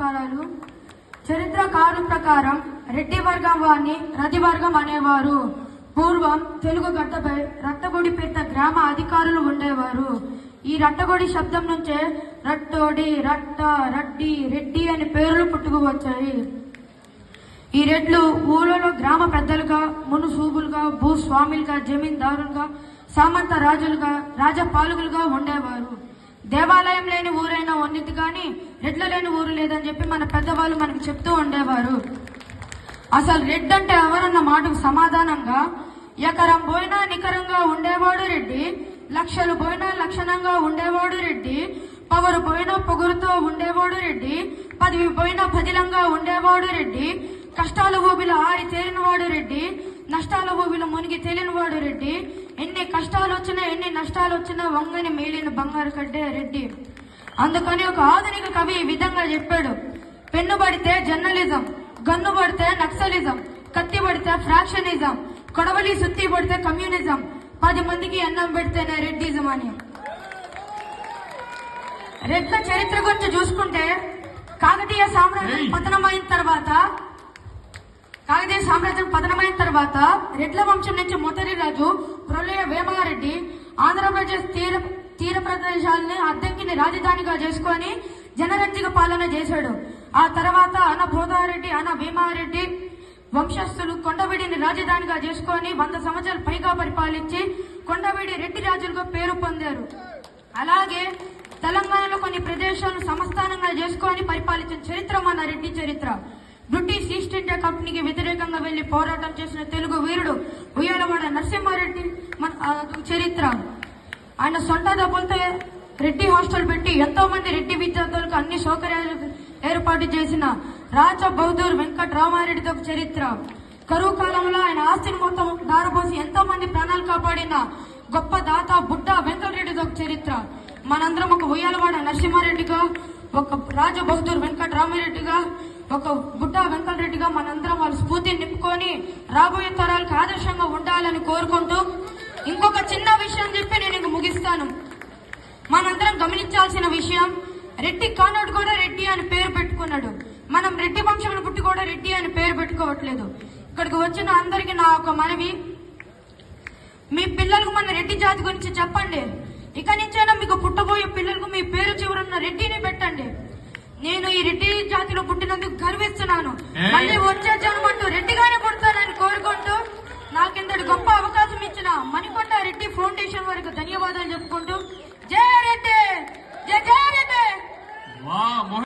నమస్కారాలు. చరిత్రకారుల ప్రకారం రెడ్డి వర్గం వారిని రతివర్గం అనేవారు. పూర్వం తెలుగు గడ్డపై రట్టగుడిపేట గ్రామ అధికారులు ఉండేవారు. ఈ రట్టగుడి శబ్దం నుంచే రట్టోడి, రట్ట, రడ్డి, రెడ్డి అని పేర్లు పుట్టుకువచ్చాయి. ఈ రెడ్లు ఊళ్ళలో గ్రామ పెద్దలుగా, మునుసూబులుగా, భూస్వాములుగా, జమీందారులుగా, సామంత రాజులుగా, రాజపాలకులుగా ఉండేవారు. దేవాలయం లేని ఊరైనా ఉన్నది కానీ రెడ్ల లేని ఊరు లేదని చెప్పి మన పెద్దవాళ్ళు మనకు చెప్తూ ఉండేవారు. అసలు రెడ్డి అంటే ఎవరన్న మాటకు సమాధానంగా, ఎకరం పోయినా నికరంగా ఉండేవాడు రెడ్డి, లక్షలు పోయినా లక్షణంగా ఉండేవాడు రెడ్డి, పవరు పోయినా పొగురుతో ఉండేవాడు రెడ్డి, పదవి పోయినా పదిలంగా ఉండేవాడు రెడ్డి, కష్టాల ఊబిలో ఆరి తేలినవాడు రెడ్డి, నష్టాల ఊబిలో మునిగి తేలినవాడు రెడ్డి, ఎన్ని కష్టాలు వచ్చినా ఎన్ని నష్టాలు వచ్చినా వంగని మేలిన బంగారు కడ్డే రెడ్డి. అందుకని ఒక ఆధునిక కవి ఈ విధంగా చెప్పాడు: పెన్ను పడితే జర్నలిజం, గన్ను పడితే నక్సలిజం, కత్తి పడితే ఫ్రాక్షనిజం, కొడవలి సుత్తి పడితే కమ్యూనిజం, 10 మందికి అన్నం పెడితేనే రెడ్డిజం అని. రెడ్ల చరిత్ర గురించి చూసుకుంటే కాకతీయ సామ్రాజ్యం పతనమైన తర్వాత రెడ్ల వంశం నుంచి మొదటి రాజు ప్రళయ వేమారెడ్డి ఆంధ్రప్రదేశ్ తీర ప్రదేశాలని అద్దెకిని రాజధానిగా చేసుకొని జనరంజక పాలన చేశాడు. ఆ తర్వాత అన భోదారెడ్డి, అన భీమారెడ్డి వంశస్థులు కొండవీడిని రాజధానిగా చేసుకొని 100 సంవత్సరాలు పైగా పరిపాలించి కొండవీడి రెడ్డి రాజులుగా పేరు పొందారు. అలాగే తెలంగాణలో కొన్ని ప్రదేశాలను సంస్థానంగా చేసుకొని పరిపాలించిన చరిత్ర మన రెడ్డి చరిత్ర. బ్రిటిష్ ఈస్ట్ ఇండియా కంపెనీకి వ్యతిరేకంగా వెళ్లి పోరాటం చేసిన తెలుగు వీరుడు ఉయ్యాలవాడ నరసింహారెడ్డి మన చరిత్ర. ఆయన సొంత డబ్బులతో రెడ్డి హాస్టల్ పెట్టి ఎంతో మంది రెడ్డి విద్యార్థులకు అన్ని సౌకర్యాలు ఏర్పాటు చేసిన రాజ బౌద్ధూర్ వెంకట రామారెడ్డితో చరిత్ర. కరువు కాలంలో ఆయన ఆస్తిని మొత్తం దారబోసి ఎంతో మంది ప్రాణాలు కాపాడిన గొప్ప దాత బుడ్డ వెంకటరెడ్డితో చరిత్ర. మనందరం ఒక ఉయ్యాలవాడ నరసింహారెడ్డిగా, ఒక రాజ బౌద్ధూర్ వెంకట రామారెడ్డిగా, ఒక బుడ్డ వెంకటరెడ్డిగా మనందరం వాళ్ళ స్ఫూర్తిని నింపుకొని రాబోయే తరాలకు ఆదర్శంగా ఉండాలని కోరుకుంటూ ఇంకొక చిన్న విషయం చెప్పి నేను ఇంక ముగిస్తాను. మనందరం గమనించాల్సిన విషయం, రెడ్డి కానోడు కూడా రెడ్డి అని పేరు పెట్టుకున్నాడు. మనం రెడ్డి వంశంలో పుట్టి కూడా రెడ్డి అని పేరు పెట్టుకోవట్లేదు. ఇక్కడికి వచ్చిన అందరికీ నా ఒక మనవి, మీ పిల్లలకు మన రెడ్డి జాతి గురించి చెప్పండి. ఇక నుంచైనా మీకు పుట్టబోయే పిల్లలకు మీ పేరు చివరన్న రెడ్డిని పెట్టండి. నేను ఈ రెడ్డి జాతిలో పుట్టినందుకు గర్విస్తున్నాను. మళ్ళీ వచ్చే జన్మంటూ రెడ్డిగానే పుడతానని కోరుకుంటూ నాకింతటి గొప్ప అవకాశం ఇచ్చిన మణికొండ రెడ్డి ఫౌండేషన్ వారికి ధన్యవాదాలు చెప్పుకుంటూ జై రెడ్డి, జై జై రెడ్డి.